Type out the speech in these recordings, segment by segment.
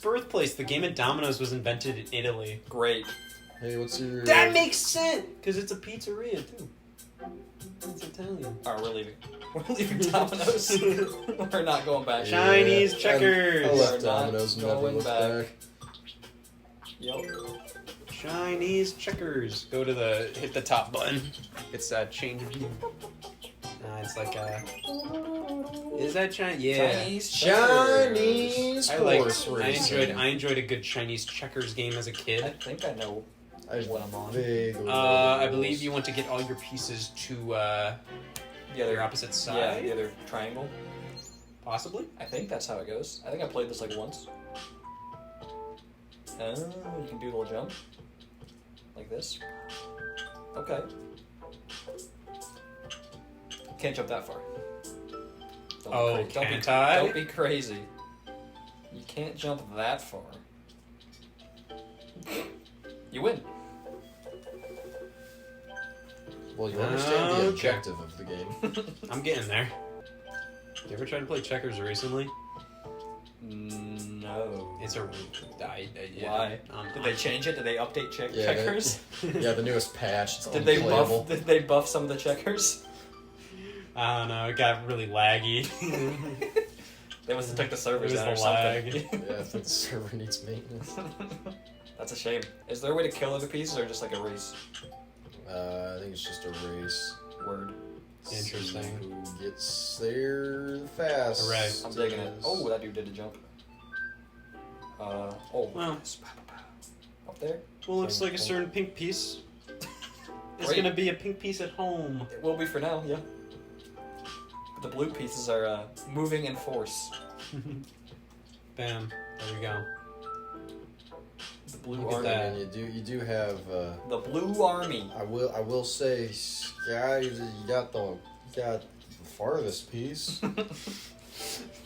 birthplace. The game of dominoes was invented in Italy. Great. Hey, what's your... That makes sense! Because it's a pizzeria, too. It's Italian. Alright, we're leaving. We're leaving Domino's. We're not going back. Chinese checkers. I left We're not Domino's and never going looked back. back. Yep. Chinese checkers. Go to hit the top button. It's change view. It's like is that Chinese? Yeah. Chinese Chinese horse racing. I enjoyed a good Chinese checkers game as a I kid. think I know what I'm on. Vaguely I believe you want to get all your pieces to The your other opposite side. Yeah, the other triangle. Possibly. I think that's how it goes. I think I played this like once. Oh, you can do a little jump. Like this. Okay. Can't jump that far. Don't can't I? Don't be crazy. You can't jump that far. You win. Well, you understand the Okay. objective of the game. I'm getting there. You ever tried to play checkers recently? No. It's a yeah. Why? Did they change it? Did they update Yeah, checkers? Yeah, the newest patch. It's Did they unplayable. buff some of the checkers? I don't know. It got really laggy. They must have took the servers It was down or the something. Yeah, I think the server needs maintenance. That's a shame. Is there a way to kill other pieces or just like a race? I think it's just a race. Word. Interesting. See who gets there the fastest. Hooray. I'm digging it. Oh, that dude did a jump. Oh. Well. Up there? Well, looks like a certain pink piece. It's Great. gonna be a pink piece at home. It will be for now, yeah. But the blue pieces are moving in force. Bam. There we go. The blue Look at army. that. And you do have. The blue army. I will say, guys, you got the farthest piece.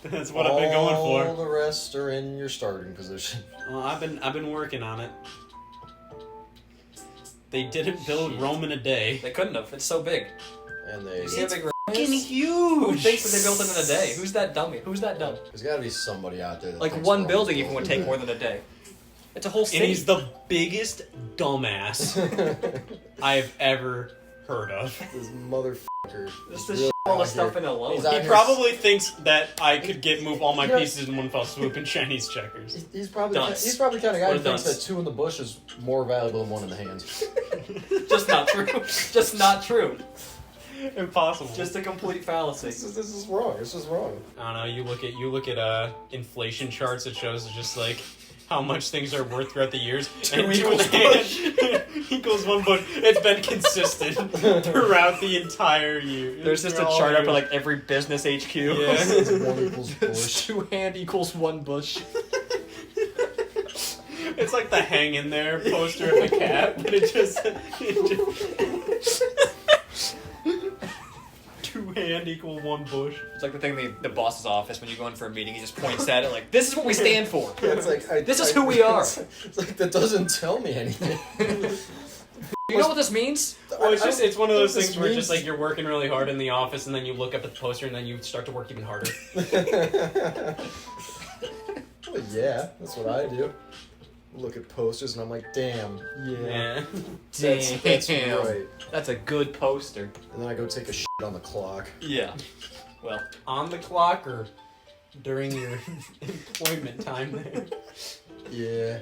That's what I've been going All for. the rest are in your starting position. Well, I've been working on it. They didn't build Rome in a day. They couldn't have. It's so big. And they. You see how big Rome Fucking is? huge. Who thinks that they built it in a day? Who's that dummy? Who's that dumb? There's got to be somebody out there. That Like thinks one Rome's building built even would in take a more day. than a day. It's a whole city. And he's the biggest dumbass I've ever heard of. This motherfucker. Just is to really all the out stuff here. in a load. He's out He here- probably thinks that I could move all my You know- pieces in one fell swoop in Chinese checkers. He's probably Dunce. he's probably the kind of guy What who a thinks dunce. that 2 in the bush is more valuable than 1 in the hand. Just not true. Just not true. Impossible. Just a complete fallacy. This is wrong. This is wrong. I don't know. You look at inflation charts. It shows just like how much things are worth throughout the years. Two and equals equals 1 bush. It's been consistent throughout the entire year. There's just a Through all chart up years. for like every business HQ. Yeah. 1 equals bush. 2 hand equals 1 bush. It's like the hang in there poster of a cat, but it just 2 hand equal 1 bush. It's like the thing in the boss's office when you go in for a meeting, he just points at it like, this is what we stand for. Yeah, it's like This is who we are. It's like that doesn't tell me anything. You know what this means? Well, it's one of those This things where just means- like you're working really hard in the office, and then you look up at the poster, and then you start to work even harder. Well, yeah, that's what I do. Look at posters and I'm like, damn, Yeah. that's right. That's a good poster. And then I go take a shit on the clock. Yeah. Well, On the clock or during your employment time there. Yeah.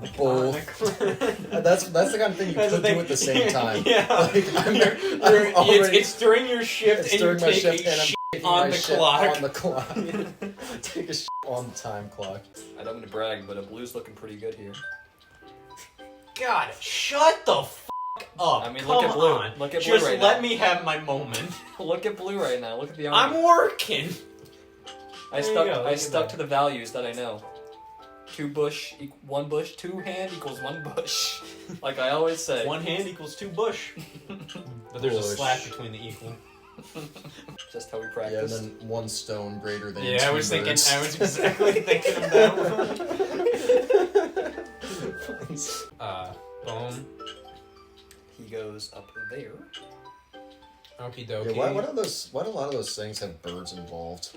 Like, Both. on the That's the kind of thing you That's the could do thing. at the same time. Yeah. Like, You're- already- it's during your shift, it's and during you my take shift a and I'm shit taking on my the shit clock. on the clock. Take a shit on the time clock. I don't mean to brag, but a blue's looking pretty good here. God, shut the f*** up. I mean, Come look at blue. on. Look at blue Just right let now. me have my moment. Look at blue right now. Look at the army. I'm working. I There you go, look stuck at to that. the values that I know. 2 bush, 1 bush, 2 hand equals 1 bush. Like I always say. 1 hand equals 2 bush. But there's a Bush. slash between the equal. Just how we Yeah, and practice. then 1 stone greater than Yeah, 2 I was birds. exactly thinking of that one. Boom. He goes up there. Okie Yeah, dokie. why do a lot of those things have birds involved?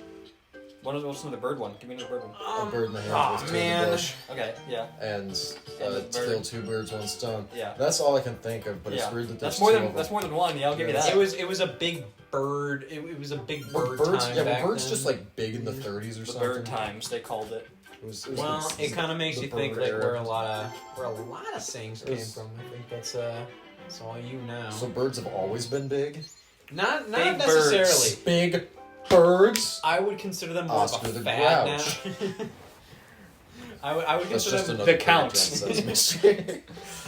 What's another bird one? Give me another bird one. A bird in the hand with two in the bush. Okay, yeah. And the bird. kill 2 birds, 1 stone. Yeah. That's all I can think of, but it's Yeah. weird that That's there's more 2 than of them. that's more than one. Yeah, I'll give you Yeah. that. It was a big bird. It was a big bird birds, time yeah, back were birds then. just like big in the 30s or The something? bird times they called it. It was Well, it kind of makes the you think bird like era. where a lot of sayings came from. I think that's all you know. So birds have always been big? Not Big necessarily. Big birds? I would consider them more Oscar of a the fad Grouch. now. I would That's consider just them another the Count.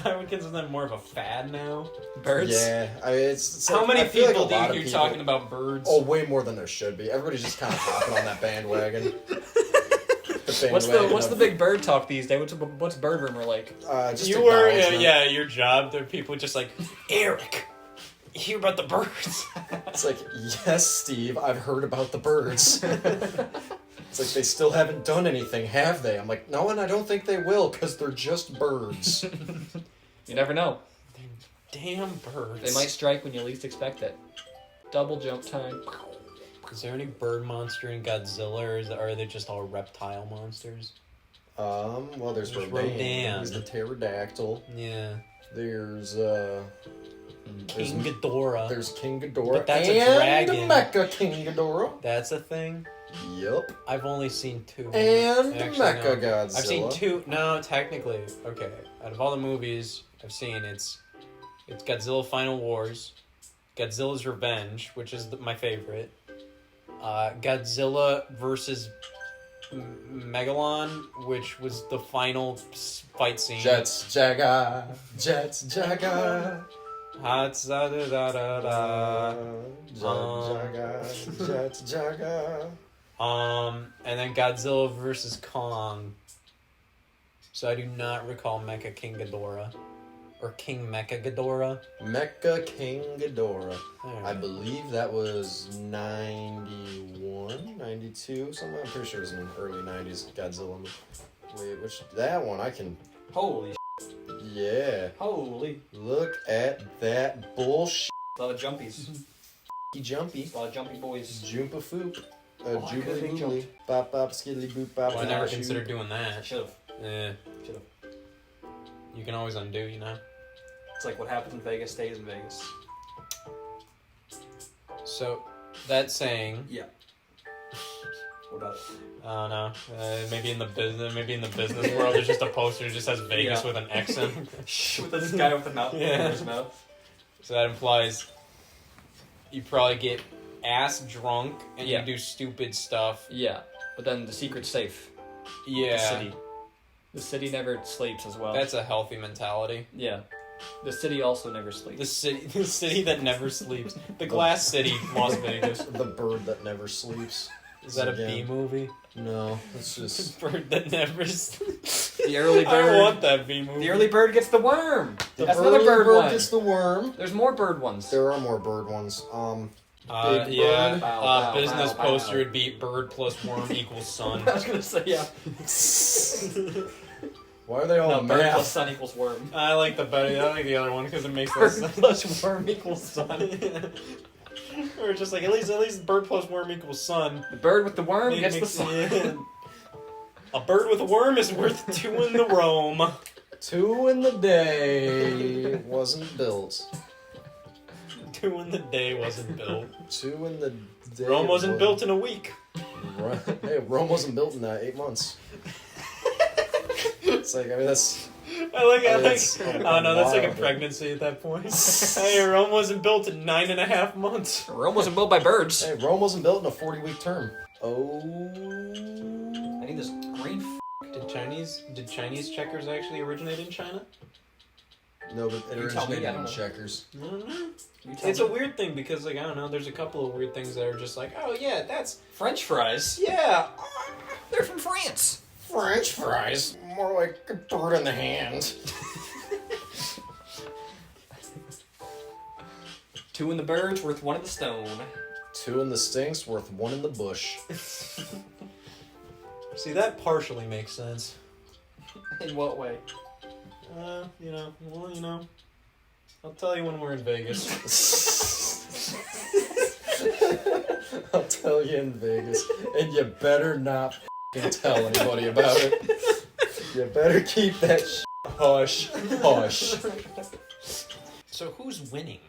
I would consider them more of a fad now. Birds. Yeah, it's How like, many I feel like people a do you lot think of you're people- talking about birds? Oh, way more than there should be. Everybody's just kind of hopping on that bandwagon. What's the big bird talk these days? What's bird rumor like? Just You were acknowledgement. your job. There are people just like Eric. You hear about the birds? It's like, yes, Steve, I've heard about the birds. It's like, they still haven't done anything, have they? I'm like, no, and I don't think they will, because they're just birds. You never know. Damn birds. They might strike when you least expect it. Double jump time. Is there any bird monster in Godzilla, or are they just all reptile monsters? Well, there's There's Rodan. Rodan. There's the pterodactyl. Yeah. There's, King Ghidorah. There's King Ghidorah. But that's a and dragon. Mecha King Ghidorah. That's a thing? Yep. I've only seen 2. And Actually, Mecha no. Godzilla. I've seen 2. No, technically. Okay. Out of all the movies I've seen, it's Godzilla Final Wars, Godzilla's Revenge, which is my favorite, Godzilla versus Megalon, which was the final fight scene. Jets Jaga. Jets Jaga. Ha-tsa-da-da-da-da. Jets Jaga. And then Godzilla versus Kong. So I do not recall Mecha King Ghidorah. Or King Mecha Ghidorah. Mecha King Ghidorah. Alright. I believe that was 91, 92, something. I'm pretty sure it was in the early 90s Godzilla. Wait, that one I can... Holy Yeah. Holy. Look at that bullshit. A lot of jumpies. Jumpy. A lot of jumpy boys. Jumpa foop. Oh, I could've Jubilee jumped. boobly. Bop bop skiddly boop bop. Well, I never shoot. considered doing that. Should've. Yeah. Should've. You can always undo, you know? It's like what happens in Vegas stays in Vegas. So, that saying... Yeah. What about it? I don't know. Maybe in the business world, there's just a poster that just says Vegas Yeah. with an X in. With this guy with the mouth Yeah. in his mouth. So that implies you probably get ass drunk and Yeah. you do stupid stuff. Yeah. But then the secret's safe. Yeah. The city. The city never sleeps as well. That's a healthy mentality. Yeah. The city also never sleeps. The city that never sleeps. The Glass City, Las Vegas. The bird that never sleeps. Is that a Again. B movie? No, it's just... Bird that never sleeps. The early I bird. want that B movie. The early bird gets the worm. The That's another early bird one. gets the worm. There's more bird ones. There are more bird ones. Big yeah. bird. Bow, bow, Business bow, poster bow. would be bird plus worm equals sun. I was gonna say yeah. Why are they all No, bird plus math? sun equals worm. I like the other one because it makes Bird less sense. plus worm equals sun. Or just like at least bird plus worm equals sun. The bird with the worm It gets the makes- sun. yeah. A bird with a worm is worth 2 in the Rome. 2 in the day wasn't built. 2 in the day wasn't built. 2 in the day. Rome wasn't built in a week. Hey, Rome wasn't built in 8 months. It's like, I mean, that's... I like. It's Oh no, that's like a wild. pregnancy at that point. Hey, Rome wasn't built in 9.5 months. Rome wasn't built by birds. Hey, Rome wasn't built in a 40-week term. Oh... I need this green Did Chinese checkers actually originate in China? No, but it You tell me, originated I don't in know. checkers. I don't know. You tell It's me. a weird thing because, like, I don't know, there's a couple of weird things that are just like, oh yeah, that's, French fries. yeah. They're from France. French fries. More like a bird in the hand. 2 in the birds worth 1 in the stone. 2 in the stinks, worth 1 in the bush. See, that partially makes sense. In what way? I'll tell you when we're in Vegas. I'll tell you in Vegas, and you better not f***ing tell anybody about it. You better keep that hush, hush. So who's winning?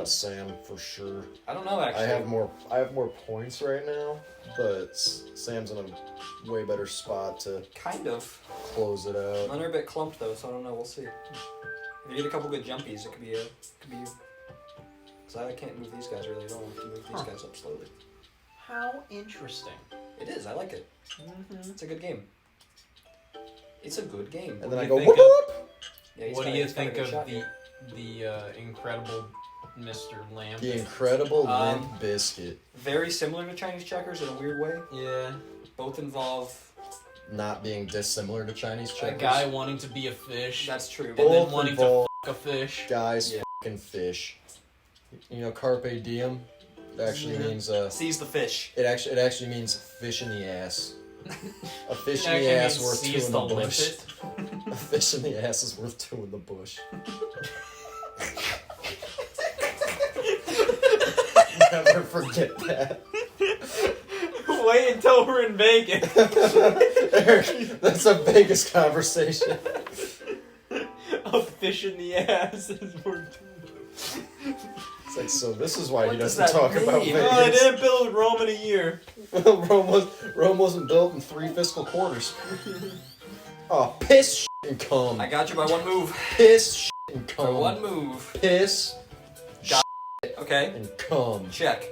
Sam for sure. I don't know actually. I have more points right now, but Sam's in a way better spot to kind of close it out. Mine are a bit clumped though, so I don't know. We'll see. If you get a couple good jumpies, it could be you. Cause I can't move these guys really at all. I have to move these guys up slowly. How interesting. It is. I like it. It's a good game. It's a good game. And then I you go think whoop whoop. Yeah, What do you he's got a think good of shot the here. incredible Mr. Lamb? The incredible Limp Biscuit. Very similar to Chinese checkers in a weird way. Yeah. Both involve. Not being dissimilar to Chinese A checkers. guy wanting to be a fish. That's true. and Both then wanting to involve f*** a fish. guys Yeah. fucking fish. You know, carpe diem. It actually means Seize the fish. It actually means fish in the ass. A fish in It the actually ass means worth two seize in the the bush. limpet. A fish in the ass is worth two in the bush. Never forget that. Wait until we're in Vegas. Eric, that's a Vegas conversation. A fish in the ass is worth It's like, so this is why What he does doesn't that talk about mean? No, I Vegas. didn't build Rome in a year. Rome wasn't built in 3 fiscal quarters. Oh, piss, shit, and cum. I got you by one move. Piss, shit, and For cum. one move. Piss, Okay. and cum. Check.